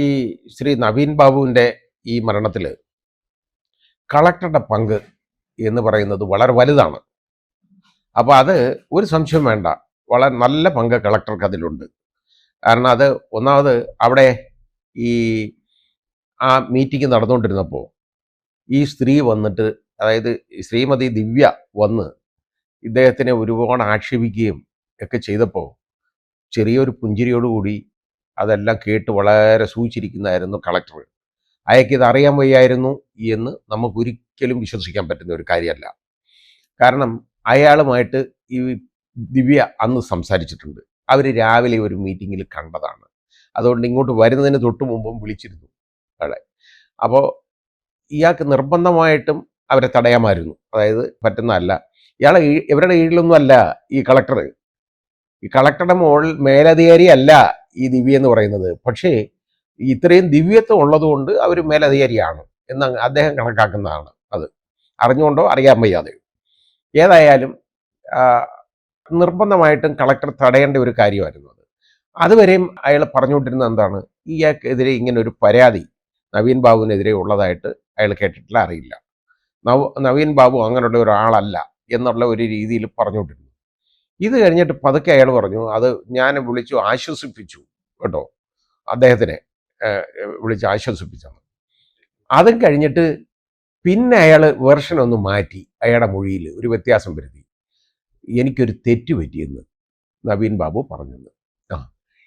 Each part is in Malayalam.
ഈ ശ്രീ നവീൻ ബാബുവിൻ്റെ ഈ മരണത്തിൽ കളക്ടറുടെ പങ്ക് എന്ന് പറയുന്നത് വളരെ വലുതാണ്. അപ്പോൾ അത് ഒരു സംശയം വേണ്ട, വളരെ നല്ല പങ്ക് കളക്ടർക്ക് അതിലുണ്ട്. കാരണം അത് ഒന്നാമത് അവിടെ ഈ ആ മീറ്റിംഗ് നടന്നുകൊണ്ടിരുന്നപ്പോൾ ഈ സ്ത്രീ വന്നിട്ട്, അതായത് ശ്രീമതി ദിവ്യ വന്ന് ഇദ്ദേഹത്തിനെ ഒരുപാട് ആക്ഷേപിക്കുകയും ഒക്കെ ചെയ്തപ്പോൾ ചെറിയൊരു പുഞ്ചിരിയോടുകൂടി അതെല്ലാം കേട്ട് വളരെ സൂചിച്ചിരിക്കുന്നതായിരുന്നു കളക്ടർ. അയാൾക്കിത് അറിയാൻ വയ്യായിരുന്നു എന്ന് നമുക്കൊരിക്കലും വിശ്വസിക്കാൻ പറ്റുന്ന ഒരു കാര്യമല്ല. കാരണം അയാളുമായിട്ട് ഈ ദിവ്യ അന്ന് സംസാരിച്ചിട്ടുണ്ട്. അവർ രാവിലെ ഒരു മീറ്റിങ്ങിൽ കണ്ടതാണ്. അതുകൊണ്ട് ഇങ്ങോട്ട് വരുന്നതിന് തൊട്ട് മുമ്പും വിളിച്ചിരുന്നു അയാളെ. അപ്പോൾ ഇയാൾക്ക് നിർബന്ധമായിട്ടും അവരെ തടയാമായിരുന്നു. അതായത് പറ്റുന്നതല്ല. ഇവരുടെ കീഴിലൊന്നും അല്ല ഈ കളക്ടർ. ഈ കളക്ടറുടെ മേലധികാരി അല്ല ഈ ദിവ്യ എന്ന് പറയുന്നത്. പക്ഷേ ഇത്രയും ദിവ്യത്വം ഉള്ളതുകൊണ്ട് അവർ മേലധികാരിയാണ് എന്ന് അദ്ദേഹം കണക്കാക്കുന്നതാണ്. അത് അറിഞ്ഞുകൊണ്ടോ അറിയാൻ വയ്യാതെ ഏതായാലും നിർബന്ധമായിട്ടും കളക്ടർ തടയേണ്ട ഒരു കാര്യമായിരുന്നു അത്. അതുവരെയും അയാൾ പറഞ്ഞുകൊണ്ടിരുന്നത് എന്താണ്, ഇയാൾക്കെതിരെ ഇങ്ങനെ ഒരു പരാതി നവീൻ ബാബുവിനെതിരെ ഉള്ളതായിട്ട് അയാൾ കേട്ടിട്ടില്ല, അറിയില്ല. നവീൻ ബാബു അങ്ങനെയുള്ള ഒരാളല്ല എന്നുള്ള ഒരു രീതിയിൽ പറഞ്ഞുകൊണ്ടിരുന്നു. ഇത് കഴിഞ്ഞിട്ട് പതുക്കെ അയാൾ പറഞ്ഞു, അത് ഞാൻ വിളിച്ചു ആശ്വസിപ്പിച്ചു കേട്ടോ, അദ്ദേഹത്തിനെ വിളിച്ച് ആശ്വസിപ്പിച്ചത്. അതും കഴിഞ്ഞിട്ട് പിന്നെ അയാൾ വെർഷൻ ഒന്ന് മാറ്റി, അയാളുടെ മൊഴിയിൽ ഒരു വ്യത്യാസം വരുത്തി. എനിക്കൊരു തെറ്റ് പറ്റിയെന്ന് നവീൻ ബാബു പറഞ്ഞെന്ന്.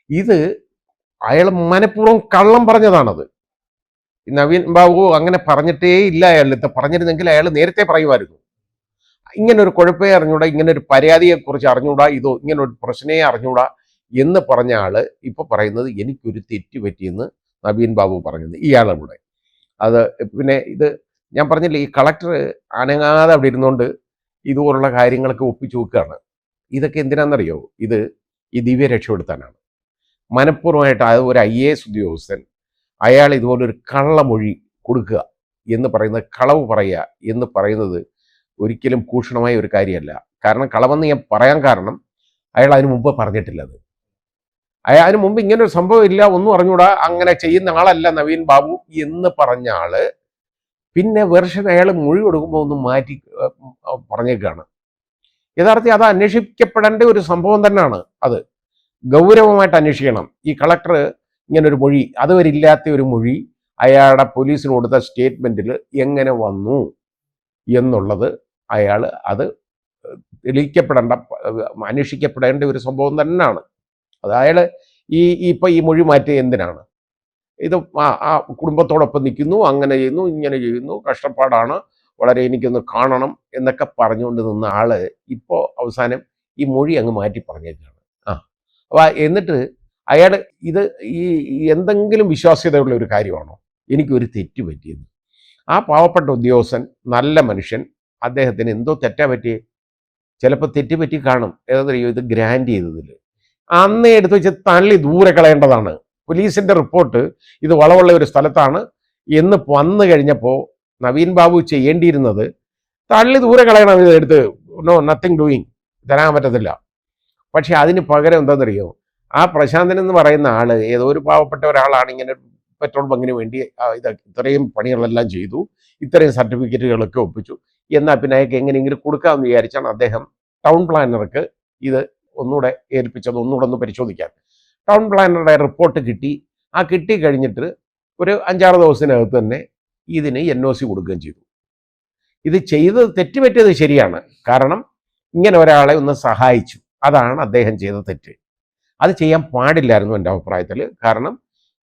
ഇത് അയാൾ മനഃപൂർവ്വം കള്ളം പറഞ്ഞതാണത്. നവീൻ ബാബു അങ്ങനെ പറഞ്ഞിട്ടേ ഇല്ല. അയാളിത്തെ പറഞ്ഞിരുന്നെങ്കിൽ അയാൾ നേരത്തെ പറയുമായിരുന്നു. ഇങ്ങനൊരു കുഴപ്പമേ അറിഞ്ഞൂടാ, ഇങ്ങനൊരു പരാതിയെക്കുറിച്ച് അറിഞ്ഞൂടാ, ഇതോ ഇങ്ങനൊരു പ്രശ്നമേ അറിഞ്ഞൂടാ എന്ന് പറഞ്ഞ ആള് ഇപ്പൊ പറയുന്നത് എനിക്കൊരു തെറ്റ് പറ്റിയെന്ന് നവീൻ ബാബു പറഞ്ഞത് ഇയാളുടെ. അത് പിന്നെ ഇത് ഞാൻ പറഞ്ഞില്ലേ, ഈ കളക്ടർ അനങ്ങാതെ അവിടെ ഇരുന്നുകൊണ്ട് ഇതുപോലുള്ള കാര്യങ്ങളൊക്കെ ഒപ്പിച്ചു വെക്കുകയാണ്. ഇതൊക്കെ എന്തിനാണെന്നറിയോ? ഇത് ഈ ദിവ്യ രക്ഷപ്പെടുത്താനാണ്. മനഃപൂർവ്വമായിട്ട് അത് ഒരു IAS ഉദ്യോഗസ്ഥൻ അയാൾ ഇതുപോലൊരു കള്ളമൊഴി കൊടുക്കുക എന്ന് പറയുന്നത്, കളവ് പറയുക എന്ന് പറയുന്നത് ഒരിക്കലും ഭൂഷണമായ ഒരു കാര്യമല്ല. കാരണം കളവെന്ന് ഞാൻ പറയാൻ കാരണം അയാൾ അതിന് മുമ്പ് പറഞ്ഞിട്ടില്ല. അതിന് മുമ്പ് ഇങ്ങനൊരു സംഭവം ഇല്ല, ഒന്നും അറിഞ്ഞൂടാ, അങ്ങനെ ചെയ്യുന്ന ആളല്ല നവീൻ ബാബു എന്ന് പറഞ്ഞ ആള് പിന്നെ വെർഷൻ അയാൾ മൊഴി കൊടുക്കുമ്പോൾ ഒന്ന് മാറ്റി പറഞ്ഞേക്കാണ്. യഥാർത്ഥത്തിൽ അത് അന്വേഷിക്കപ്പെടേണ്ട ഒരു സംഭവം തന്നെയാണ്. അത് ഗൗരവമായിട്ട് അന്വേഷിക്കണം. ഈ കളക്ടർ ഇങ്ങനൊരു മൊഴി, അതുവരെ ഇല്ലാത്ത ഒരു മൊഴി അയാളുടെ പോലീസിന് കൊടുത്ത സ്റ്റേറ്റ്മെന്റിൽ എങ്ങനെ വന്നു എന്നുള്ളത് അയാൾ അത് തെളിയിക്കപ്പെടേണ്ട, അന്വേഷിക്കപ്പെടേണ്ട ഒരു സംഭവം തന്നെയാണ് അത്. അയാൾ ഇപ്പം ഈ മൊഴി മാറ്റിയ എന്തിനാണ്? ഇത് ആ കുടുംബത്തോടൊപ്പം നിൽക്കുന്നു, അങ്ങനെ ചെയ്യുന്നു, ഇങ്ങനെ ചെയ്യുന്നു, കഷ്ടപ്പാടാണ്, വളരെ എനിക്കൊന്ന് കാണണം എന്നൊക്കെ പറഞ്ഞുകൊണ്ട് നിന്ന ആള് ഇപ്പോൾ അവസാനം ഈ മൊഴി അങ്ങ് മാറ്റി പറഞ്ഞേക്കാണ്. അപ്പോൾ എന്നിട്ട് അയാൾ ഇത് ഈ എന്തെങ്കിലും വിശ്വാസ്യതയുള്ള ഒരു കാര്യമാണോ? എനിക്കൊരു തെറ്റ് പറ്റിയെന്ന്. ആ പാവപ്പെട്ട ഉദ്യോഗസ്ഥൻ, നല്ല മനുഷ്യൻ, അദ്ദേഹത്തിന് എന്തോ തെറ്റാ പറ്റിയേ. ചിലപ്പോൾ തെറ്റ് പറ്റി കാണും. ഏതറിയോ, ഇത് ഗ്രാൻഡ് ചെയ്തതിൽ അന്നേ എടുത്ത് വെച്ച് തള്ളി ദൂരെ കളയേണ്ടതാണ്. പോലീസിന്റെ റിപ്പോർട്ട് ഇത് വളവുള്ള ഒരു സ്ഥലത്താണ് എന്ന് വന്നു കഴിഞ്ഞപ്പോൾ നവീൻ ബാബു ചെയ്യേണ്ടിയിരുന്നത് തള്ളി ദൂരെ കളയണം. ഇത് എടുത്ത് നത്തിങ് ഡൂയിങ് തരാൻ പറ്റത്തില്ല. പക്ഷെ അതിന് പകരം എന്താണെന്നറിയോ, ആ പ്രശാന്തൻ എന്ന് പറയുന്ന ആള് ഏതോ ഒരു പാവപ്പെട്ട ഒരാളാണ്, ഇങ്ങനെ പെട്രോൾ ബങ്കിന് വേണ്ടി ഇത്രയും പണികളെല്ലാം ചെയ്തു, ഇത്രയും സർട്ടിഫിക്കറ്റുകളൊക്കെ ഒപ്പിച്ചു, എന്നാൽ പിന്നെ അയാൾക്ക് എങ്ങനെയെങ്കിലും കൊടുക്കാമെന്ന് വിചാരിച്ചാണ് അദ്ദേഹം ടൗൺ പ്ലാനർക്ക് ഇത് ഒന്നുകൂടെ ഏൽപ്പിച്ചത്, ഒന്നുകൂടെ ഒന്ന് പരിശോധിക്കാൻ. ടൗൺ പ്ലാനറുടെ റിപ്പോർട്ട് കിട്ടി. ആ കിട്ടി കഴിഞ്ഞിട്ട് ഒരു 5-6 ദിവസത്തിനകത്ത് തന്നെ ഇതിന് NOC കൊടുക്കുകയും ചെയ്തു. ഇത് ചെയ്തത് തെറ്റുപറ്റിയത് ശരിയാണ്. കാരണം ഇങ്ങനെ ഒരാളെ ഒന്ന് സഹായിച്ചു, അതാണ് അദ്ദേഹം ചെയ്ത തെറ്റ്. അത് ചെയ്യാൻ പാടില്ലായിരുന്നു എൻ്റെ അഭിപ്രായത്തിൽ. കാരണം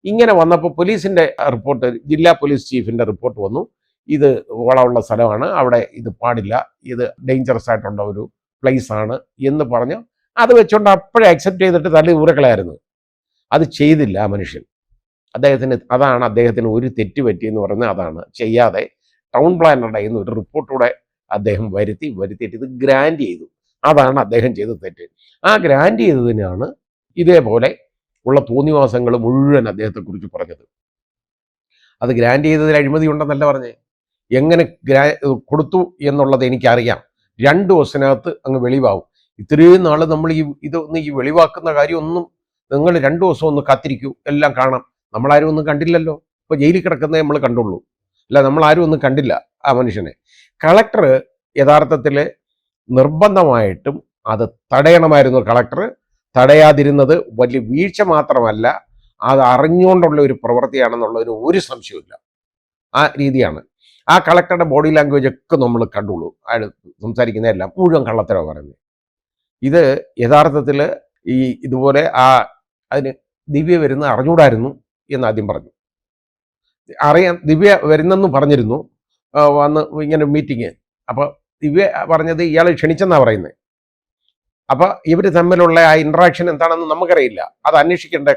ഇങ്ങനെ വന്നപ്പോൾ പോലീസിൻ്റെ റിപ്പോർട്ട്, ജില്ലാ പോലീസ് ചീഫിൻ്റെ റിപ്പോർട്ട് വന്നു, ഇത് വളമുള്ള സ്ഥലമാണ്, അവിടെ ഇത് പാടില്ല, ഇത് ഡേഞ്ചറസ് ആയിട്ടുള്ള ഒരു പ്ലേസ് ആണ് എന്ന് പറഞ്ഞ് അത് വെച്ചുകൊണ്ട് അപ്പോഴേ അക്സെപ്റ്റ് ചെയ്തിട്ട് തള്ളി ദൂരക്കളയായിരുന്നു. അത് ചെയ്തില്ല ആ മനുഷ്യൻ. അതാണ് അദ്ദേഹത്തിന് ഒരു തെറ്റ് പറ്റിയെന്ന് പറയുന്നത്. അതാണ് ചെയ്യാതെ ടൗൺ പ്ലാനറുടെ കയ്യിൽ നിന്ന് ഒരു റിപ്പോർട്ടൂടെ അദ്ദേഹം വരുത്തിയിട്ട് ഇത് ഗ്രാൻഡ് ചെയ്തു. അതാണ് അദ്ദേഹം ചെയ്ത തെറ്റ്. ആ ഗ്രാൻഡ് ചെയ്തതിനാണ് ഇതേപോലെ ഉള്ള തോന്നിവാസങ്ങൾ മുഴുവൻ അദ്ദേഹത്തെക്കുറിച്ച് പറഞ്ഞത്. അത് ഗ്രാൻഡ് ചെയ്തതിൽ അഴിമതി ഉണ്ടെന്നല്ല പറഞ്ഞേ. എങ്ങനെ കൊടുത്തു എന്നുള്ളത് എനിക്കറിയാം. 2 ദിവസത്തിനകത്ത് അങ്ങ് വെളിവാകും. ഇത്രയും നാൾ നമ്മൾ ഇതൊന്ന് ഈ വെളിവാക്കുന്ന കാര്യമൊന്നും, നിങ്ങൾ 2 ദിവസം ഒന്ന് കാത്തിരിക്കൂ, എല്ലാം കാണാം. നമ്മളാരും ഒന്നും കണ്ടില്ലല്ലോ. ഇപ്പോൾ ജയിലിൽ കിടക്കുന്നേ നമ്മൾ കണ്ടുള്ളൂ, അല്ല നമ്മളാരും ഒന്നും കണ്ടില്ല ആ മനുഷ്യനെ. കളക്ടർ യഥാർത്ഥത്തിൽ നിർബന്ധമായിട്ടും അത് തടയണമായിരുന്നു. കളക്ടർ തടയാതിരുന്നത് വലിയ വീഴ്ച മാത്രമല്ല, അത് അറിഞ്ഞുകൊണ്ടുള്ള ഒരു പ്രവൃത്തിയാണെന്നുള്ളതിന് ഒരു സംശയമില്ല. ആ രീതിയാണ്. ആ കളക്ടറുടെ ബോഡി ലാംഗ്വേജ് ഒക്കെ നമ്മൾ കണ്ടുള്ളൂ. അയാൾ സംസാരിക്കുന്നതെല്ലാം മുഴുവൻ കള്ളത്തരമാണ് പറയുന്നത്. ഇത് യഥാർത്ഥത്തിൽ ഇതുപോലെ അതിന് ദിവ്യ വരുന്ന അറിഞ്ഞൂടായിരുന്നു എന്ന് ആദ്യം പറഞ്ഞു. ദിവ്യ വരുന്നെന്ന് പറഞ്ഞിരുന്നു, വന്ന് ഇങ്ങനെ മീറ്റിങ്. അപ്പോൾ ദിവ്യ പറഞ്ഞത് ഇയാൾ ക്ഷണിച്ചെന്നാണ് പറയുന്നത്. അപ്പോൾ ഇവർ തമ്മിലുള്ള ആ ഇൻട്രാക്ഷൻ എന്താണെന്ന് നമുക്കറിയില്ല, അത് അന്വേഷിക്കേണ്ട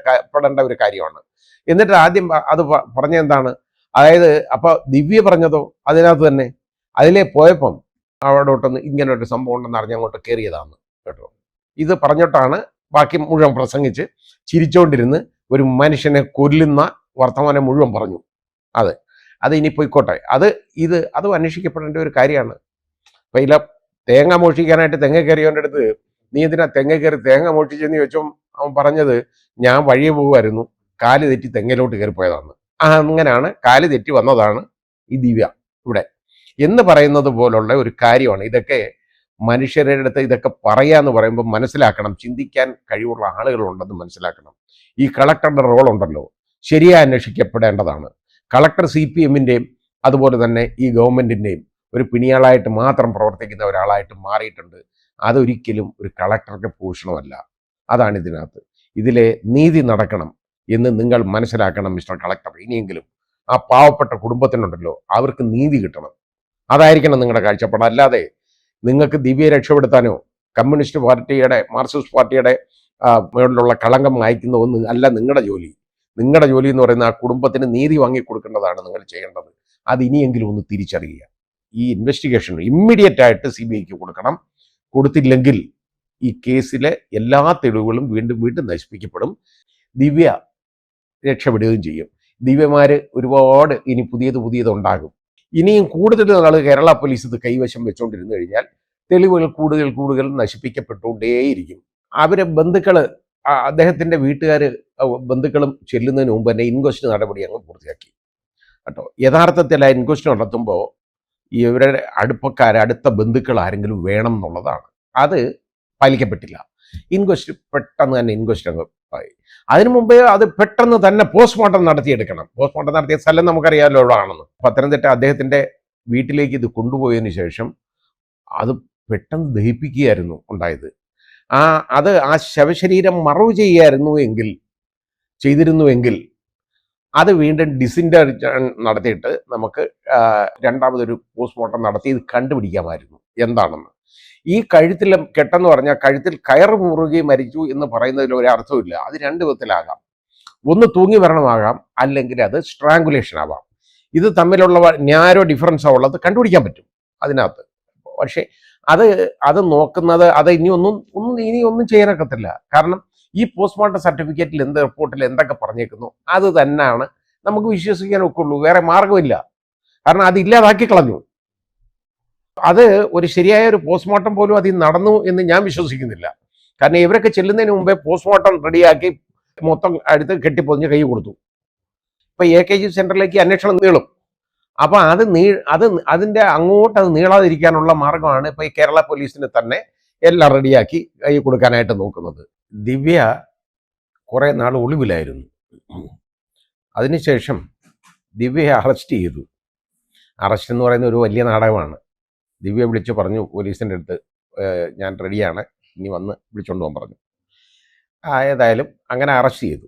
ഒരു കാര്യമാണ്. എന്നിട്ട് ആദ്യം അത് പറഞ്ഞ എന്താണ്, അതായത് അപ്പോൾ ദിവ്യ പറഞ്ഞതോ അതിനകത്ത് തന്നെ അതിലേ പോയപ്പം അവിടോട്ടൊന്ന് ഇങ്ങനെ ഒരു സംഭവം ഉണ്ടെന്ന് അറിഞ്ഞ് അങ്ങോട്ട് കയറിയതാണ് കേട്ടോ. ഇത് പറഞ്ഞിട്ടാണ് ബാക്കി മുഴുവൻ പ്രസംഗിച്ച് ചിരിച്ചുകൊണ്ടിരുന്ന് ഒരു മനുഷ്യനെ കൊല്ലുന്ന വർത്തമാനം മുഴുവൻ പറഞ്ഞു. അത് ഇനി പോയിക്കോട്ടെ. അത് അന്വേഷിക്കപ്പെടേണ്ട ഒരു കാര്യമാണ്. അപ്പം ഇതിലെ തേങ്ങ മോഷിക്കാനായിട്ട് തെങ്ങ കയറിയവൻ്റെ അടുത്ത് നീ എന്തിനാ തെങ്ങ കയറി തേങ്ങ മോഷിച്ചെന്ന് ചോദിച്ചോ, അവൻ പറഞ്ഞത് ഞാൻ വഴിയെ പോകുമായിരുന്നു, കാല് തെറ്റി തെങ്ങയിലോട്ട് കയറിപ്പോയതാണ്. അങ്ങനെയാണ് കാല് തെറ്റി വന്നതാണ് ഈ ദിവ്യ ഇവിടെ എന്ന് പറയുന്നത് പോലുള്ള ഒരു കാര്യമാണ്. ഇതൊക്കെ മനുഷ്യരുടെ അടുത്ത് ഇതൊക്കെ പറയാന്ന് പറയുമ്പോൾ മനസ്സിലാക്കണം, ചിന്തിക്കാൻ കഴിവുള്ള ആളുകളുണ്ടെന്ന് മനസ്സിലാക്കണം. ഈ കളക്ടറുടെ റോൾ ഉണ്ടല്ലോ, ശരിയായി അന്വേഷിക്കപ്പെടേണ്ടതാണ്. കളക്ടർ CPM-ൻ്റെയും അതുപോലെ തന്നെ ഈ ഗവൺമെൻറ്റിൻ്റെയും ഒരു പിണിയാളായിട്ട് മാത്രം പ്രവർത്തിക്കുന്ന ഒരാളായിട്ട് മാറിയിട്ടുണ്ട്. അതൊരിക്കലും ഒരു കളക്ടറുടെ ഭൂഷണമല്ല. അതാണ് ഇതിനകത്ത്. ഇതിലെ നീതി നടക്കണം എന്ന് നിങ്ങൾ മനസ്സിലാക്കണം മിസ്റ്റർ കളക്ടർ. ഇനിയെങ്കിലും ആ പാവപ്പെട്ട കുടുംബത്തിനുണ്ടല്ലോ, അവർക്ക് നീതി കിട്ടണം. അതായിരിക്കണം നിങ്ങളുടെ കാഴ്ചപ്പാട്. അല്ലാതെ നിങ്ങൾക്ക് ദിവ്യയെ രക്ഷപ്പെടുത്താനോ കമ്മ്യൂണിസ്റ്റ് പാർട്ടിയുടെ മാർക്സിസ്റ്റ് പാർട്ടിയുടെ മുകളിലുള്ള കളങ്കം മായ്ക്കുന്ന ഒന്നും അല്ല നിങ്ങളുടെ ജോലി. നിങ്ങളുടെ ജോലി എന്ന് പറയുന്ന ആ കുടുംബത്തിന് നീതി വാങ്ങിക്കൊടുക്കേണ്ടതാണ് നിങ്ങൾ ചെയ്യേണ്ടത്. അത് ഇനിയെങ്കിലും ഒന്ന് തിരിച്ചറിയുക. ഈ ഇൻവെസ്റ്റിഗേഷൻ ഇമ്മീഡിയറ്റ് ആയിട്ട് CBIക്ക് കൊടുക്കണം. കൊടുത്തില്ലെങ്കിൽ ഈ കേസിലെ എല്ലാ തെളിവുകളും വീണ്ടും വീണ്ടും നശിപ്പിക്കപ്പെടും. ദിവ്യ രക്ഷപ്പെടുകയും ചെയ്യും. ദിവ്യമാർ ഒരുപാട് ഇനി പുതിയതുണ്ടാകും. ഇനിയും കൂടുതൽ നാൾ കേരള പോലീസ് ഇത് കൈവശം വെച്ചുകൊണ്ടിരുന്നു കഴിഞ്ഞാൽ തെളിവുകൾ കൂടുതൽ നശിപ്പിക്കപ്പെട്ടുകൊണ്ടേയിരിക്കും. അവരെ ബന്ധുക്കൾ, അദ്ദേഹത്തിൻ്റെ ബന്ധുക്കളും ചെല്ലുന്നതിന് മുമ്പ് തന്നെ ഇൻക്വസ്റ്റ് നടപടി അങ്ങ് പൂർത്തിയാക്കി കേട്ടോ. യഥാർത്ഥത്തിൽ ആ ഇൻക്വസ്റ്റ് നടത്തുമ്പോൾ ഇവരുടെ അടുത്ത ബന്ധുക്കൾ ആരെങ്കിലും വേണം എന്നുള്ളതാണ്. അത് പാലിക്കപ്പെട്ടില്ല. പെട്ടെന്ന് തന്നെ ഇൻക്വസ്റ്റ് അങ്ങ് ആയി. അതിനു മുമ്പേ അത് പെട്ടെന്ന് തന്നെ പോസ്റ്റ്മോർട്ടം നടത്തിയെടുക്കണം. പോസ്റ്റ്മോർട്ടം നടത്തിയ സ്ഥലം നമുക്കറിയാമല്ലോ എവിടെ ആണെന്ന്. പത്തനംതിട്ട അദ്ദേഹത്തിൻ്റെ വീട്ടിലേക്ക് ഇത് കൊണ്ടുപോയതിന് ശേഷം അത് പെട്ടെന്ന് ദഹിപ്പിക്കുകയായിരുന്നു ഉണ്ടായത്. അത് ആ ശവശരീരം മറവ് ചെയ്തിരുന്നുവെങ്കിൽ അത് വീണ്ടും ഡിസിൻറ്റേഷൻ നടത്തിയിട്ട് നമുക്ക് രണ്ടാമതൊരു പോസ്റ്റ്മോർട്ടം നടത്തി ഇത് കണ്ടുപിടിക്കാമായിരുന്നു എന്താണെന്ന്. ഈ കഴുത്തിൽ കെട്ടെന്ന് പറഞ്ഞാൽ കഴുത്തിൽ കയറ് മുറുകി മരിച്ചു എന്ന് പറയുന്നതിൽ ഒരു അർത്ഥമില്ല. അത് രണ്ട് വിധത്തിലാകാം. ഒന്ന് തൂങ്ങി മരണമാകാം, അല്ലെങ്കിൽ അത് സ്ട്രാങ്കുലേഷൻ ആവാം. ഇത് തമ്മിലുള്ള നാരോ ഡിഫറൻസാണ് ഉള്ളത്, കണ്ടുപിടിക്കാൻ പറ്റും അതിനകത്ത്. പക്ഷേ അത് നോക്കുന്നത് ഇനി ഒന്നും ചെയ്യാനൊക്കത്തില്ല. കാരണം ഈ പോസ്റ്റ്മോർട്ടം സർട്ടിഫിക്കറ്റിൽ റിപ്പോർട്ടിൽ എന്തൊക്കെ പറഞ്ഞേക്കുന്നു അത് തന്നെയാണ് നമുക്ക് വിശ്വസിക്കാൻ ഒക്കുള്ളൂ. വേറെ മാർഗമില്ല. കാരണം അത് ഇല്ലാതാക്കി കളഞ്ഞു. അത് ഒരു ശരിയായ ഒരു പോസ്റ്റ്മോർട്ടം പോലും അതിൽ നടന്നു എന്ന് ഞാൻ വിശ്വസിക്കുന്നില്ല. കാരണം ഇവരൊക്കെ ചെല്ലുന്നതിന് മുമ്പേ പോസ്റ്റ്മോർട്ടം റെഡിയാക്കി മൊത്തം അടുത്ത് കെട്ടിപ്പൊതിഞ്ഞ് കൈ കൊടുത്തു. ഇപ്പം AKG സെന്ററിലേക്ക് അന്വേഷണം നീളും. അപ്പം അതിൻ്റെ അങ്ങോട്ട് അത് നീളാതിരിക്കാനുള്ള മാർഗമാണ് ഇപ്പോൾ ഈ കേരള പോലീസിന് തന്നെ എല്ലാം റെഡിയാക്കി കൈ കൊടുക്കാനായിട്ട് നോക്കുന്നത്. ദിവ്യ കുറേ നാൾ ഒളിവിലായിരുന്നു. അതിനുശേഷം ദിവ്യയെ അറസ്റ്റ് ചെയ്തു. അറസ്റ്റ് എന്ന് പറയുന്ന ഒരു വലിയ നാടകമാണ്. ദിവ്യ വിളിച്ച് പറഞ്ഞു പോലീസിൻ്റെ അടുത്ത്, ഞാൻ റെഡിയാണ്, ഇനി വന്ന് വിളിച്ചുകൊണ്ട് പോകാൻ പറഞ്ഞു. ഏതായാലും അങ്ങനെ അറസ്റ്റ് ചെയ്തു.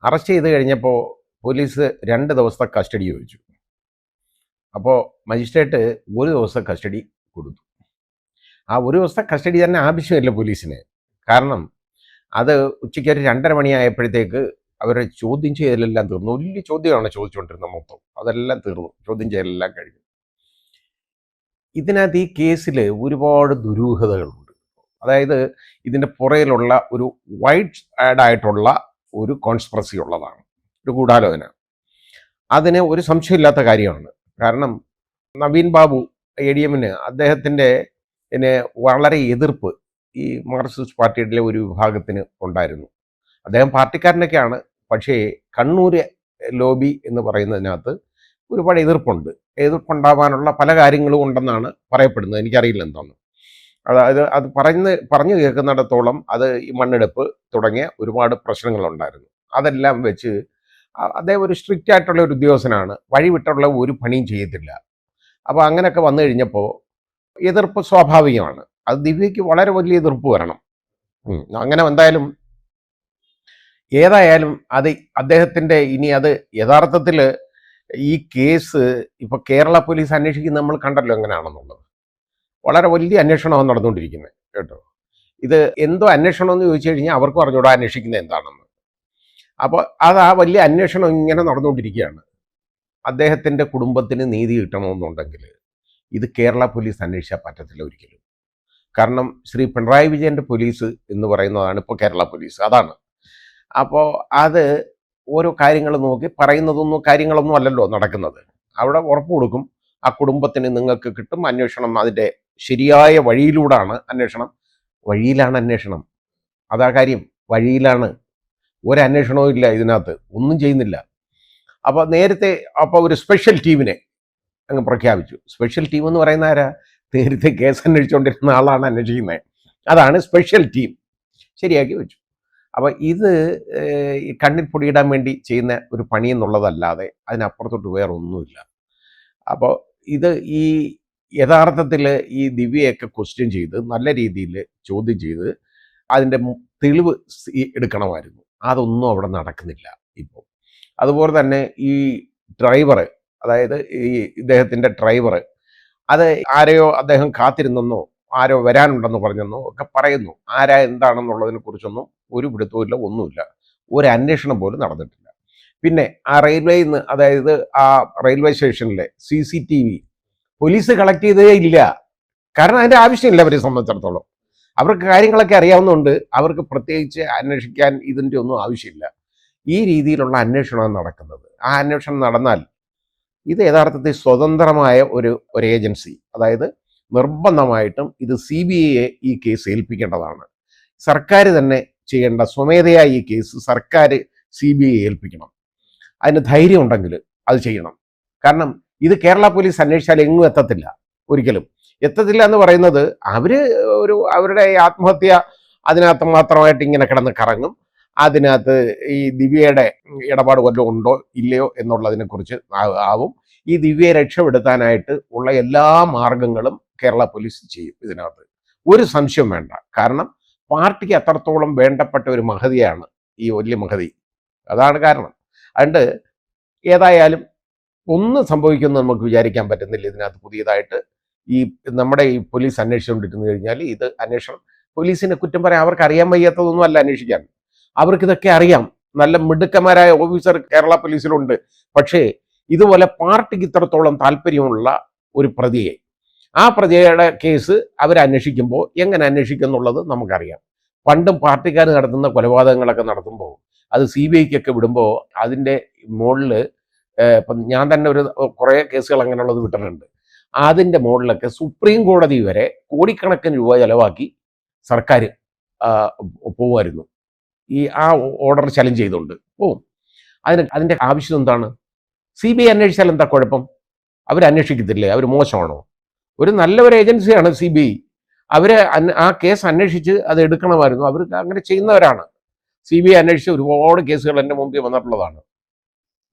അറസ്റ്റ് ചെയ്ത് കഴിഞ്ഞപ്പോൾ പോലീസ് 2 ദിവസത്തെ കസ്റ്റഡി ചോദിച്ചു. അപ്പോൾ മജിസ്ട്രേറ്റ് 1 ദിവസത്തെ കസ്റ്റഡി കൊടുത്തു. ആ 1 ദിവസത്തെ കസ്റ്റഡി തന്നെ ആവശ്യമില്ല പോലീസിന്. കാരണം അത് ഉച്ചയ്ക്ക് ഒരു 2:30 മണിയായപ്പോഴത്തേക്ക് അവരെ ചോദ്യം ചെയ്യലെല്ലാം തീർന്നു. വലിയ ചോദ്യമാണ് ചോദിച്ചുകൊണ്ടിരുന്നത് മൊത്തം. അതെല്ലാം തീർന്നു, ചോദ്യം ചെയ്യലെല്ലാം കഴിഞ്ഞു. ഇതിനകത്ത് ഈ കേസിൽ ഒരുപാട് ദുരൂഹതകളുണ്ട്. അതായത് ഇതിൻ്റെ പുറയിലുള്ള ഒരു വൈഡ് ആയിട്ടുള്ള ഒരു കോൺസ്പിറസി ഉള്ളതാണ്, ഒരു ഗൂഢാലോചന. അതിന് ഒരു സംശയമില്ലാത്ത കാര്യമാണ്. കാരണം നവീൻ ബാബു ADM-ന് അദ്ദേഹത്തിൻ്റെ വളരെ എതിർപ്പ് ഈ മാർക്സിസ്റ്റ് പാർട്ടിയുടെ ഒരു വിഭാഗത്തിന് ഉണ്ടായിരുന്നു. അദ്ദേഹം പാർട്ടിക്കാരനൊക്കെയാണ്, പക്ഷേ കണ്ണൂർ ലോബി എന്ന് പറയുന്നതിനകത്ത് ഒരുപാട് എതിർപ്പുണ്ടാവാനുള്ള പല കാര്യങ്ങളും ഉണ്ടെന്നാണ് പറയപ്പെടുന്നത്. എനിക്കറിയില്ല എന്താണെന്ന്. അതായത് അത് പറഞ്ഞു കേൾക്കുന്നിടത്തോളം അത് ഈ മണ്ണെടുപ്പ് തുടങ്ങിയ ഒരുപാട് പ്രശ്നങ്ങളുണ്ടായിരുന്നു. അതെല്ലാം വെച്ച് അദ്ദേഹം ഒരു സ്ട്രിക്റ്റ് ആയിട്ടുള്ള ഒരു ഉദ്യോഗസ്ഥനാണ്. വഴി വിട്ടുള്ള ഒരു പണിയും ചെയ്യത്തില്ല. അപ്പോൾ അങ്ങനെയൊക്കെ വന്നു കഴിഞ്ഞപ്പോൾ എതിർപ്പ് സ്വാഭാവികമാണ്. അത് ദിവ്യയ്ക്ക് വളരെ വലിയ എതിർപ്പ് വരണം. അങ്ങനെ എന്തായാലും ഏതായാലും അത് അദ്ദേഹത്തിൻ്റെ ഇനി അത് യഥാർത്ഥത്തിൽ ഈ കേസ് ഇപ്പോൾ കേരള പോലീസ് അന്വേഷിക്കുന്നത് നമ്മൾ കണ്ടല്ലോ എങ്ങനെയാണെന്നുള്ളത്. വളരെ വലിയ അന്വേഷണമാണ് നടന്നുകൊണ്ടിരിക്കുന്നത് കേട്ടോ. ഇത് എന്തോ അന്വേഷണം എന്ന് ചോദിച്ചു കഴിഞ്ഞാൽ അവർക്ക് പറഞ്ഞുകൂടാ അന്വേഷിക്കുന്നത് എന്താണെന്ന്. അപ്പോൾ അത് ആ വലിയ അന്വേഷണം ഇങ്ങനെ നടന്നുകൊണ്ടിരിക്കുകയാണ്. അദ്ദേഹത്തിൻ്റെ കുടുംബത്തിന് നീതി കിട്ടണമെന്നുണ്ടെങ്കിൽ ഇത് കേരള പോലീസ് അന്വേഷിച്ചാൽ പറ്റത്തില്ല ഒരിക്കലും. കാരണം ശ്രീ പിണറായി വിജയൻ്റെ പോലീസ് എന്ന് പറയുന്നതാണ് ഇപ്പോൾ കേരള പോലീസ്. അതാണ്. അപ്പോൾ അത് ഓരോ കാര്യങ്ങൾ നോക്കി പറയുന്നതൊന്നും കാര്യങ്ങളൊന്നും അല്ലല്ലോ നടക്കുന്നത്. അവിടെ ഉറപ്പ് കൊടുക്കും ആ കുടുംബത്തിന് നിങ്ങൾക്ക് കിട്ടും, അന്വേഷണം അതിൻ്റെ ശരിയായ വഴിയിലൂടെയാണ് അന്വേഷണം. വഴിയിലാണ് അന്വേഷണം, അതാ കാര്യം. വഴിയിലാണ്. ഒരന്വേഷണവും ഇല്ല ഇതിനകത്ത്, ഒന്നും ചെയ്യുന്നില്ല. അപ്പോൾ നേരത്തെ ഒരു സ്പെഷ്യൽ ടീമിനെ അങ്ങ് പ്രഖ്യാപിച്ചു. സ്പെഷ്യൽ ടീം എന്ന് പറയുന്ന ആരാ? നേരത്തെ കേസ് അന്വേഷിച്ചുകൊണ്ടിരുന്ന ആളാണ് അന്വേഷിക്കുന്നത്. അതാണ് സ്പെഷ്യൽ ടീം. ശരിയാക്കി വെച്ചു. അപ്പോൾ ഇത് കണ്ണിൽ പൊടിയിടാൻ വേണ്ടി ചെയ്യുന്ന ഒരു പണി എന്നുള്ളതല്ലാതെ അതിനപ്പുറത്തോട്ട് വേറെ ഒന്നുമില്ല. അപ്പോൾ ഇത് ഈ യഥാർത്ഥത്തിൽ ഈ ദിവ്യയൊക്കെ ക്വസ്റ്റ്യൻ ചെയ്ത് നല്ല രീതിയിൽ ചോദ്യം ചെയ്ത് അതിൻ്റെ തെളിവ് എടുക്കണമായിരുന്നു. അതൊന്നും അവിടെ നടക്കുന്നില്ല ഇപ്പോൾ. അതുപോലെ തന്നെ ഈ ഡ്രൈവർ, അതായത് ഈ ഇദ്ദേഹത്തിൻ്റെ ഡ്രൈവർ, അത് ആരെയോ അദ്ദേഹം കാത്തിരുന്നെന്നോ ആരോ വരാനുണ്ടെന്ന് പറഞ്ഞെന്നോ ഒക്കെ പറയുന്നു. ആരാ എന്താണെന്നുള്ളതിനെ കുറിച്ചൊന്നും ഒരു പിടുത്തവുമില്ല, ഒന്നുമില്ല. ഒരു അന്വേഷണം പോലും നടന്നിട്ടില്ല. പിന്നെ ആ റെയിൽവേയിൽ നിന്ന്, അതായത് ആ റെയിൽവേ സ്റ്റേഷനിലെ CCTV പോലീസ് കളക്ട് ചെയ്തേ ഇല്ല. കാരണം അതിൻ്റെ ആവശ്യമില്ല അവരെ സംബന്ധിച്ചിടത്തോളം. അവർക്ക് കാര്യങ്ങളൊക്കെ അറിയാവുന്നതുകൊണ്ട് അവർക്ക് പ്രത്യേകിച്ച് അന്വേഷിക്കാൻ ഇതിൻ്റെ ഒന്നും ആവശ്യമില്ല. ഈ രീതിയിലുള്ള അന്വേഷണമാണ് നടക്കുന്നത്. ആ അന്വേഷണം നടന്നാൽ ഇത് യഥാർത്ഥത്തിൽ സ്വതന്ത്രമായ ഒരു ഏജൻസി, അതായത് നിർബന്ധമായിട്ടും ഇത് CBIയെ ഈ കേസ് ഏൽപ്പിക്കേണ്ടതാണ്. സർക്കാർ തന്നെ ചെയ്യേണ്ട സ്വമേധയായി ഈ കേസ് സർക്കാർ CBIയെ ഏൽപ്പിക്കണം. അതിന് ധൈര്യം ഉണ്ടെങ്കിൽ അത് ചെയ്യണം. കാരണം ഇത് കേരള പോലീസ് അന്വേഷിച്ചാൽ എങ്ങും എത്തത്തില്ല, ഒരിക്കലും എത്തത്തില്ല. എന്ന് പറയുന്നത് അവരുടെ ആത്മഹത്യ അതിനകത്ത് മാത്രമായിട്ട് ഇങ്ങനെ കിടന്ന് കറങ്ങും. അതിനകത്ത് ഈ ദിവ്യയുടെ ഇടപാട് വല്ലതും ഉണ്ടോ ഇല്ലയോ എന്നുള്ളതിനെക്കുറിച്ച് ആവും. ഈ ദിവ്യയെ രക്ഷപ്പെടുത്താനായിട്ട് ഉള്ള എല്ലാ മാർഗങ്ങളും കേരള പോലീസ് ചെയ്യും. ഇതിനകത്ത് ഒരു സംശയം വേണ്ട. കാരണം പാർട്ടിക്ക് അത്രത്തോളം വേണ്ടപ്പെട്ട ഒരു മഹതിയാണ് ഈ വലിയ മഹതി. അതാണ് കാരണം. അതുകൊണ്ട് ഏതായാലും ഒന്നും സംഭവിക്കുമെന്ന് നമുക്ക് വിചാരിക്കാൻ പറ്റുന്നില്ല. ഇതിനകത്ത് പുതിയതായിട്ട് ഈ നമ്മുടെ ഈ പോലീസ് അന്വേഷിച്ചുകൊണ്ടിരുന്നു കഴിഞ്ഞാൽ ഇത് അന്വേഷണം പോലീസിനെ കുറ്റം പറയാൻ അവർക്ക് അറിയാൻ വയ്യാത്തതൊന്നും അല്ല അന്വേഷിക്കാൻ. അവർക്കിതൊക്കെ അറിയാം. നല്ല മിടുക്കന്മാരായ ഓഫീസർ കേരള പോലീസിലുണ്ട്. പക്ഷേ ഇതുപോലെ പാർട്ടിക്ക് ഇത്രത്തോളം താല്പര്യമുള്ള ഒരു പ്രതിയെ, ആ പ്രതിയുടെ കേസ് അവരന്വേഷിക്കുമ്പോൾ എങ്ങനെ അന്വേഷിക്കും എന്നുള്ളത് നമുക്കറിയാം. പണ്ടും പാർട്ടിക്കാർ നടത്തുന്ന കൊലപാതകങ്ങളൊക്കെ നടത്തുമ്പോൾ അത് CBIക്കൊക്കെ വിടുമ്പോൾ അതിൻ്റെ മുകളിൽ ഇപ്പം ഞാൻ തന്നെ കുറേ കേസുകൾ അങ്ങനെയുള്ളത് വിട്ടിട്ടുണ്ട്. അതിൻ്റെ മുകളിലൊക്കെ സുപ്രീം കോടതി വരെ കോടിക്കണക്കിന് രൂപ ചിലവാക്കി സർക്കാർ പോവുമായിരുന്നു. ആ ഓർഡർ ചലഞ്ച് ചെയ്തുകൊണ്ട് പോവും. അതിൻ്റെ ആവശ്യം എന്താണ്? CBI അന്വേഷിച്ചാൽ എന്താ കുഴപ്പം? അവരന്വേഷിക്കത്തില്ലേ? അവർ മോശമാണോ? ഒരു നല്ലൊരു ഏജൻസിയാണ് CBI. അവർ ആ കേസ് അന്വേഷിച്ച് അത് എടുക്കണമായിരുന്നു. അവർ അങ്ങനെ ചെയ്യുന്നവരാണ്. CBI അന്വേഷിച്ച് ഒരുപാട് കേസുകൾ എൻ്റെ മുമ്പിൽ വന്നിട്ടുള്ളതാണ്.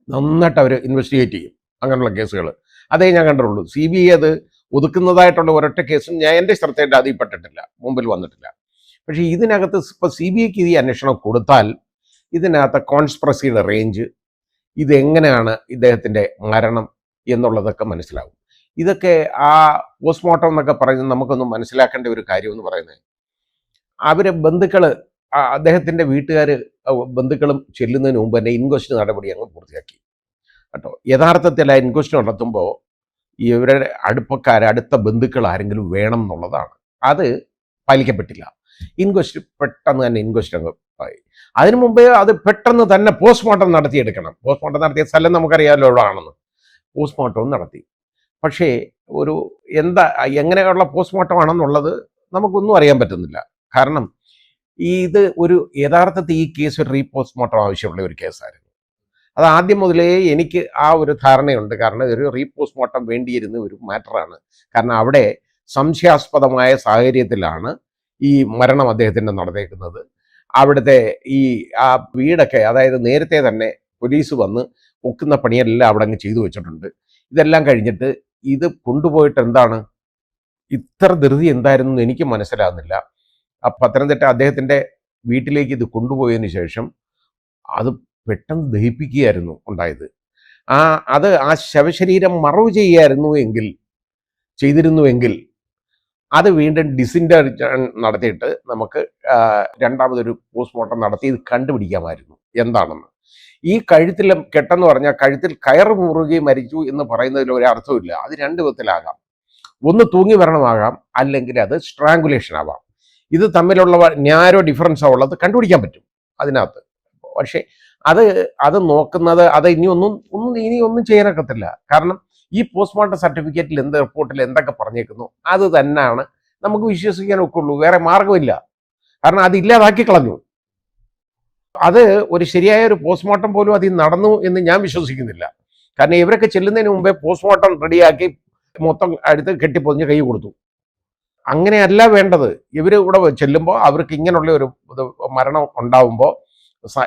നന്നായിട്ട് അവർ ഇൻവെസ്റ്റിഗേറ്റ് ചെയ്യും അങ്ങനെയുള്ള കേസുകൾ. അതേ ഞാൻ കണ്ടിട്ടുള്ളൂ. CBI അത് ഒതുക്കുന്നതായിട്ടുള്ള ഒരൊറ്റ കേസും ഞാൻ എൻ്റെ ശ്രദ്ധയുടെ അതിൽപ്പെട്ടിട്ടില്ല, മുമ്പിൽ വന്നിട്ടില്ല. പക്ഷേ ഇതിനകത്ത് ഇപ്പോൾ CBIക്ക് ഈ അന്വേഷണം കൊടുത്താൽ ഇതിനകത്ത് കോൺസ്പിറസിയുടെ റേഞ്ച്, ഇതെങ്ങനെയാണ് ഇദ്ദേഹത്തിൻ്റെ മരണം എന്നുള്ളതൊക്കെ മനസ്സിലാവും. ഇതൊക്കെ ആ പോസ്റ്റ്മോർട്ടം എന്നൊക്കെ പറയുന്നത് നമുക്കൊന്നും മനസ്സിലാക്കേണ്ട ഒരു കാര്യമെന്ന് പറയുന്നത്, അവർ ബന്ധുക്കൾ, അദ്ദേഹത്തിൻ്റെ വീട്ടുകാർ ബന്ധുക്കളും ചെല്ലുന്നതിന് മുമ്പ് തന്നെ ഇൻക്വസ്റ്റ് നടപടി അങ്ങ് പൂർത്തിയാക്കി കേട്ടോ. യഥാർത്ഥത്തിൽ ആ ഇൻക്വസ്റ്റ് നടത്തുമ്പോൾ ഇവരുടെ അടുത്ത ബന്ധുക്കൾ ആരെങ്കിലും വേണം എന്നുള്ളതാണ്. അത് പാലിക്കപ്പെട്ടില്ല. ഇൻക്വസ്റ്റ് പെട്ടെന്ന് തന്നെ ഇൻക്വസ്റ്റ് അങ്ങ് ആയി. അതിനു മുമ്പേ അത് പെട്ടെന്ന് തന്നെ പോസ്റ്റ്മോർട്ടം നടത്തിയെടുക്കണം. പോസ്റ്റ്മോർട്ടം നടത്തിയ സ്ഥലം നമുക്കറിയാമല്ലോ എവിടെ ആണെന്ന്. പോസ്റ്റ്മോർട്ടവും നടത്തി. പക്ഷേ എങ്ങനെയുള്ള പോസ്റ്റ്മോർട്ടം ആണെന്നുള്ളത് നമുക്കൊന്നും അറിയാൻ പറ്റുന്നില്ല. കാരണം ഇത് ഒരു യഥാർത്ഥത്തിൽ ഈ കേസ് ഒരു റീപോസ്റ്റ്മോർട്ടം ആവശ്യമുള്ള ഒരു കേസായിരുന്നു. അത് ആദ്യം മുതലേ എനിക്ക് ആ ഒരു ധാരണയുണ്ട്. കാരണം ഒരു റീപോസ്റ്റ്മോർട്ടം വേണ്ടിയിരുന്ന ഒരു മാറ്ററാണ്. കാരണം അവിടെ സംശയാസ്പദമായ സാഹചര്യത്തിലാണ് ഈ മരണം അദ്ദേഹത്തിൻ്റെ നടന്നേക്കുന്നത്. അവിടുത്തെ ഈ ആ വീടൊക്കെ, അതായത് നേരത്തെ തന്നെ പോലീസ് വന്ന് ഒക്കുന്ന പണിയെല്ലാം അവിടെ അങ്ങ് ചെയ്തു വെച്ചിട്ടുണ്ട്. ഇതെല്ലാം കഴിഞ്ഞിട്ട് ഇത് കൊണ്ടുപോയിട്ട് എന്താണ് ഇത്ര ധൃതി എന്തായിരുന്നു എനിക്ക് മനസ്സിലാകുന്നില്ല. പത്തനംതിട്ട അദ്ദേഹത്തിൻ്റെ വീട്ടിലേക്ക് ഇത് കൊണ്ടുപോയതിന് ശേഷം അത് പെട്ടെന്ന് ദഹിപ്പിക്കുകയായിരുന്നു ഉണ്ടായത്. ആ ശവശരീരം മറവ് ചെയ്തിരുന്നുവെങ്കിൽ അത് വീണ്ടും ഡിസിൻറ്റേഷൻ നടത്തിയിട്ട് നമുക്ക് രണ്ടാമതൊരു പോസ്റ്റ്മോർട്ടം നടത്തി ഇത് കണ്ടുപിടിക്കാമായിരുന്നു എന്താണെന്ന്. ഈ കഴുത്തിൽ കെട്ടെന്ന് പറഞ്ഞാൽ കഴുത്തിൽ കയറ് മുറുകി മരിച്ചു എന്ന് പറയുന്നതിൽ ഒരു അർത്ഥമില്ല. അത് രണ്ട് വിധത്തിലാകാം. ഒന്ന് തൂങ്ങി മരണമാകാം, അല്ലെങ്കിൽ അത് സ്ട്രാങ്കുലേഷൻ ആവാം. ഇത് തമ്മിലുള്ള ന്യാരോ ഡിഫറൻസാ ഉള്ളത് കണ്ടുപിടിക്കാൻ പറ്റും അതിനകത്ത്. പക്ഷേ അത് നോക്കുന്നത് അത് ഇനിയൊന്നും ചെയ്യാനൊക്കത്തില്ല. കാരണം ഈ പോസ്റ്റ്മോർട്ടം സർട്ടിഫിക്കറ്റിൽ റിപ്പോർട്ടിൽ എന്തൊക്കെ പറഞ്ഞേക്കുന്നു അത് തന്നെയാണ് നമുക്ക് വിശ്വസിക്കാൻ ഒക്കുള്ളൂ. വേറെ മാർഗമില്ല. കാരണം അത് ഇല്ലാതാക്കി കളഞ്ഞു. അത് ഒരു ശരിയായ ഒരു പോസ്റ്റ്മോർട്ടം പോലും അതിൽ നടന്നു എന്ന് ഞാൻ വിശ്വസിക്കുന്നില്ല. കാരണം ഇവരൊക്കെ ചെല്ലുന്നതിന് മുമ്പേ പോസ്റ്റ്മോർട്ടം റെഡിയാക്കി മൊത്തം അടുത്ത് കെട്ടിപ്പൊതിഞ്ഞ് കൈ കൊടുത്തു. അങ്ങനെയല്ല വേണ്ടത്. ഇവർ ഇവിടെ ചെല്ലുമ്പോൾ അവർക്ക് ഇങ്ങനെയുള്ള ഒരു മരണം ഉണ്ടാവുമ്പോൾ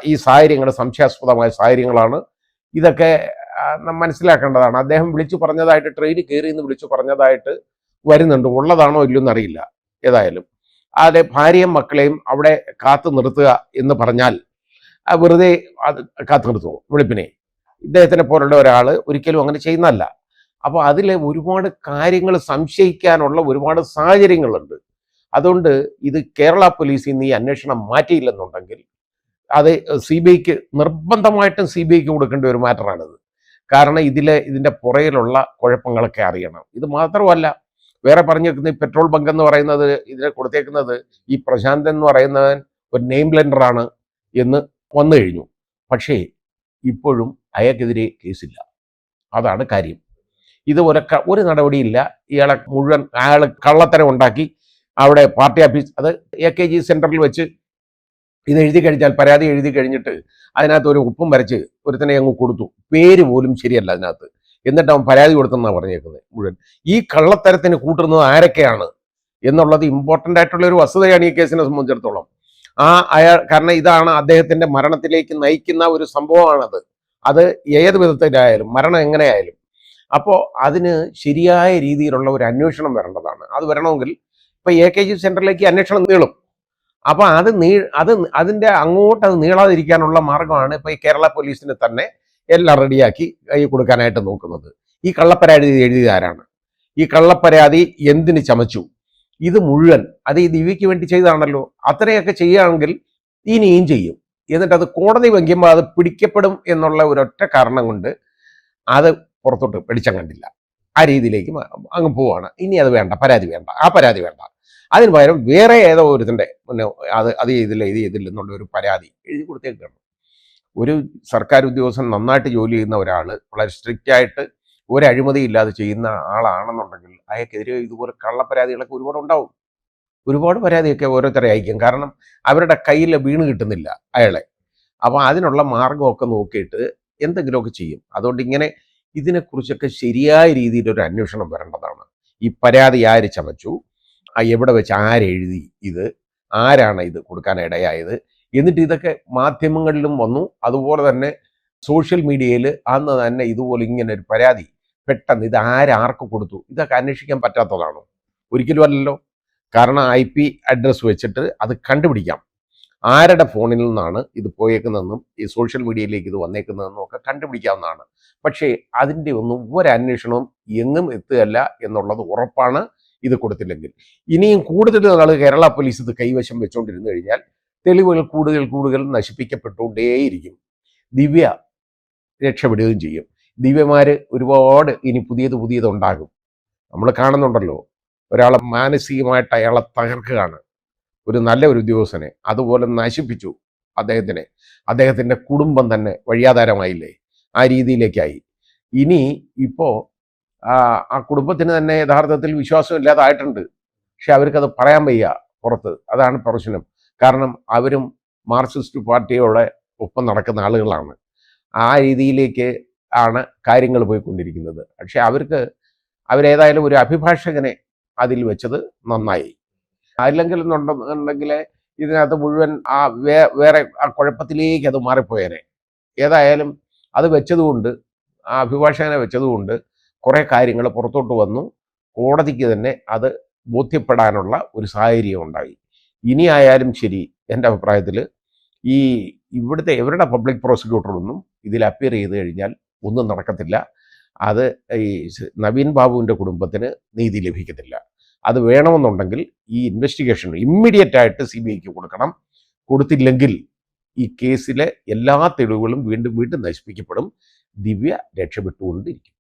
ഈ സാഹചര്യങ്ങൾ സംശയാസ്പദമായ സാഹചര്യങ്ങളാണ്. ഇതൊക്കെ മനസ്സിലാക്കേണ്ടതാണ്. അദ്ദേഹം വിളിച്ചു പറഞ്ഞതായിട്ട്, ട്രെയിനിൽ കയറി എന്ന് വിളിച്ചു പറഞ്ഞതായിട്ട് വരുന്നുണ്ട്. ഉള്ളതാണോ ഇല്ലെന്ന് അറിയില്ല. ഏതായാലും അതെ, ഭാര്യയും മക്കളെയും അവിടെ കാത്തു നിർത്തുക എന്ന് പറഞ്ഞാൽ വെറുതെ അത് കാത്തു നിർത്തുമോ? വെളുപ്പിനെ ഇദ്ദേഹത്തിനെ പോലുള്ള ഒരാൾ ഒരിക്കലും അങ്ങനെ ചെയ്യുന്നതല്ല. അപ്പോൾ അതിലെ ഒരുപാട് കാര്യങ്ങൾ സംശയിക്കാനുള്ള ഒരുപാട് സാഹചര്യങ്ങളുണ്ട്. അതുകൊണ്ട് ഇത് കേരള പോലീസിൽ നിന്ന് ഈ അന്വേഷണം മാറ്റിയില്ലെന്നുണ്ടെങ്കിൽ അത് CBIക്ക് നിർബന്ധമായിട്ടും CBIക്ക് കൊടുക്കേണ്ട ഒരു മാറ്ററാണിത്. കാരണം ഇതിൻ്റെ പുറയിലുള്ള കുഴപ്പങ്ങളൊക്കെ അറിയണം. ഇത് മാത്രമല്ല, വേറെ പറഞ്ഞേക്കുന്ന ഈ പെട്രോൾ ബങ്ക് എന്ന് പറയുന്നത്, ഇതിനെ കൊടുത്തേക്കുന്നത് ഈ പ്രശാന്തൻ എന്ന് പറയുന്നവൻ ഒരു നെയിം ബ്ലെൻഡറാണ് എന്ന് വന്നു കഴിഞ്ഞു. പക്ഷേ ഇപ്പോഴും അയാൾക്കെതിരെ കേസില്ല. അതാണ് കാര്യം. ഇത് ഒരു നടപടിയില്ല. അയാൾ കള്ളത്തരം ഉണ്ടാക്കി അവിടെ പാർട്ടി ഓഫീസ്, അത് AKG സെൻറ്ററിൽ വെച്ച് ഇത് എഴുതി കഴിഞ്ഞാൽ, പരാതി എഴുതി കഴിഞ്ഞിട്ട് അതിനകത്ത് ഒരു ഒപ്പും വരച്ച് ഒരുത്തനെ അങ്ങ് കൊടുത്തു. പേര് പോലും ശരിയല്ല അതിനകത്ത്. എന്നിട്ട് അവൻ പരാതി കൊടുത്തെന്നാണ് പറഞ്ഞേക്കുന്നത് മുഴുവൻ. ഈ കള്ളത്തരത്തിന് കൂട്ടുന്നത് ആരൊക്കെയാണ് എന്നുള്ളത് ഇമ്പോർട്ടൻ്റ് ആയിട്ടുള്ള ഒരു വസ്തുതയാണ് ഈ കേസിനെ സംബന്ധിച്ചിടത്തോളം. കാരണം ഇതാണ് അദ്ദേഹത്തിൻ്റെ മരണത്തിലേക്ക് നയിക്കുന്ന ഒരു സംഭവമാണത്. അത് ഏത് വിധത്തിലായാലും, മരണം എങ്ങനെയായാലും. അപ്പോൾ അതിന് ശരിയായ രീതിയിലുള്ള ഒരു അന്വേഷണം വരേണ്ടതാണ്. അത് വരണമെങ്കിൽ ഇപ്പം AKG സെൻറ്ററിലേക്ക് അന്വേഷണം നീളും. അപ്പോൾ അതിൻ്റെ അങ്ങോട്ട് അത് നീളാതിരിക്കാനുള്ള മാർഗമാണ് ഇപ്പോൾ ഈ കേരള പോലീസിന് തന്നെ എല്ലാം റെഡിയാക്കി കൈ കൊടുക്കാനായിട്ട് നോക്കുന്നത്. ഈ കള്ളപ്പരാതി എഴുതിയത് ആരാണ്? ഈ കള്ളപ്പരാതി എന്തിന് ചമച്ചു? ഇത് മുഴുവൻ അത് ഈ ദിവ്യയ്ക്ക് വേണ്ടി ചെയ്താണല്ലോ. അത്രയൊക്കെ ചെയ്യുകയാണെങ്കിൽ ഇനിയും ചെയ്യും. എന്നിട്ട് അത് കോടതി വയ്ക്കുമ്പോൾ അത് പിടിക്കപ്പെടും എന്നുള്ള ഒരൊറ്റ കാരണം കൊണ്ട് അത് പുറത്തോട്ട് വെളിച്ചം കണ്ടില്ല. ആ രീതിയിലേക്ക് അങ്ങ് പോവാണ്. ഇനി അത് വേണ്ട, പരാതി വേണ്ട, ആ പരാതി വേണ്ട. അതിന് പകരം വേറെ ഏതോ ഒരുത്തിൻ്റെ അത് ചെയ്തില്ല എന്നുള്ള ഒരു പരാതി എഴുതി കൊടുത്തേക്കാണ്. ഒരു സർക്കാർ ഉദ്യോഗസ്ഥൻ നന്നായിട്ട് ജോലി ചെയ്യുന്ന ഒരാൾ, വളരെ സ്ട്രിക്റ്റ് ആയിട്ട് ഒരു അഴിമതി ഇല്ലാതെ ചെയ്യുന്ന ആളാണെന്നുണ്ടെങ്കിൽ അയാൾക്കെതിരെ ഇതുപോലെ കള്ളപ്പരാതികളൊക്കെ ഒരുപാട് ഉണ്ടാവും. ഒരുപാട് പരാതിയൊക്കെ ഓരോരുത്തരെ അയക്കും. കാരണം അവരുടെ കയ്യിൽ വീണ് കിട്ടുന്നില്ല അയാളെ. അപ്പോൾ അതിനുള്ള മാർഗമൊക്കെ നോക്കിയിട്ട് എന്തെങ്കിലുമൊക്കെ ചെയ്യും. അതുകൊണ്ട് ഇതിനെക്കുറിച്ചൊക്കെ ശരിയായ രീതിയിലൊരു അന്വേഷണം വരേണ്ടതാണ്. ഈ പരാതി ആര് ചമച്ചു, എവിടെ വെച്ച് ആരെഴുതി, ഇത് ആരാണ് ഇത് കൊടുക്കാനിടയായത്, എന്നിട്ട് ഇതൊക്കെ മാധ്യമങ്ങളിലും വന്നു. അതുപോലെ തന്നെ സോഷ്യൽ മീഡിയയിൽ അന്ന് തന്നെ ഇതുപോലെ ഇങ്ങനെ ഒരു പരാതി പെട്ടെന്ന് ഇത് ആർക്ക് കൊടുത്തു, ഇതൊക്കെ അന്വേഷിക്കാൻ പറ്റാത്തതാണോ? ഒരിക്കലും അല്ലല്ലോ. കാരണം IP അഡ്രസ്സ് വെച്ചിട്ട് അത് കണ്ടുപിടിക്കാം. ആരുടെ ഫോണിൽ നിന്നാണ് ഇത് പോയേക്കുന്നതെന്നും ഈ സോഷ്യൽ മീഡിയയിലേക്ക് ഇത് വന്നേക്കുന്നതെന്നും ഒക്കെ കണ്ടുപിടിക്കാവുന്നതാണ്. പക്ഷേ അതിൻ്റെ ഒന്നും ഒരന്വേഷണവും എങ്ങും എത്തുകയല്ല എന്നുള്ളത് ഉറപ്പാണ്. ഇത് കൊടുത്തില്ലെങ്കിൽ ഇനിയും കൂടുതൽ നാൾ കേരള പോലീസ് ഇത് കൈവശം വെച്ചുകൊണ്ടിരുന്നു കഴിഞ്ഞാൽ തെളിവുകൾ കൂടുതൽ നശിപ്പിക്കപ്പെട്ടുകൊണ്ടേയിരിക്കും. ദിവ്യ രക്ഷപ്പെടുകയും ചെയ്യും. ദിവ്യമാർ ഒരുപാട് ഇനി പുതിയതുണ്ടാകും. നമ്മൾ കാണുന്നുണ്ടല്ലോ, ഒരാളെ മാനസികമായിട്ട് അയാളെ തകർക്കുകയാണ്, ഒരു നല്ല ഒരു ഉദ്യോഗസ്ഥനെ അതുപോലെ നശിപ്പിച്ചു. അദ്ദേഹത്തിൻ്റെ കുടുംബം തന്നെ വഴിയാധാരമായില്ലേ, ആ രീതിയിലേക്കായി. ഇനി ഇപ്പോൾ ആ കുടുംബത്തിന് തന്നെ യഥാർത്ഥത്തിൽ വിശ്വാസം ഇല്ലാതായിട്ടുണ്ട്. പക്ഷെ അവർക്കത് പറയാൻ വയ്യ പുറത്ത്. അതാണ് പ്രശ്നം. കാരണം അവരും മാർക്സിസ്റ്റ് പാർട്ടിയോടെ ഒപ്പം നടക്കുന്ന ആളുകളാണ്. ആ രീതിയിലേക്ക് ആണ് കാര്യങ്ങൾ പോയിക്കൊണ്ടിരിക്കുന്നത്. പക്ഷെ അവരേതായാലും ഒരു അഭിഭാഷകനെ അതിൽ വെച്ചത് നന്നായി. അല്ലെങ്കിൽ എന്നുണ്ടെന്നുണ്ടെങ്കിൽ ഇതിനകത്ത് മുഴുവൻ വേറെ ആ കുഴപ്പത്തിലേക്ക് അത് മാറിപ്പോയേനെ. ഏതായാലും അത് വെച്ചതുകൊണ്ട്, ആ അഭിഭാഷകനെ വെച്ചതുകൊണ്ട് കുറേ കാര്യങ്ങൾ പുറത്തോട്ട് വന്നു. കോടതിക്ക് തന്നെ അത് ബോധ്യപ്പെടാനുള്ള ഒരു സാഹചര്യം ഉണ്ടായി. ഇനി ആയാലും ശരി, എൻ്റെ അഭിപ്രായത്തിൽ ഇവരുടെ പബ്ലിക് പ്രോസിക്യൂട്ടറൊന്നും ഇതിൽ അപ്പിയർ ചെയ്ത് കഴിഞ്ഞാൽ ഒന്നും നടക്കത്തില്ല. അത് ഈ നവീൻ ബാബുവിൻ്റെ കുടുംബത്തിന് നീതി ലഭിക്കത്തില്ല. അത് വേണമെന്നുണ്ടെങ്കിൽ ഈ ഇൻവെസ്റ്റിഗേഷൻ ഇമ്മീഡിയറ്റ് ആയിട്ട് CBIക്ക് കൊടുക്കണം. കൊടുത്തില്ലെങ്കിൽ ഈ കേസിലെ എല്ലാ തെളിവുകളും വീണ്ടും വീണ്ടും നശിപ്പിക്കപ്പെടും. ദിവ്യ രക്ഷപ്പെട്ടുകൊണ്ടിരിക്കും.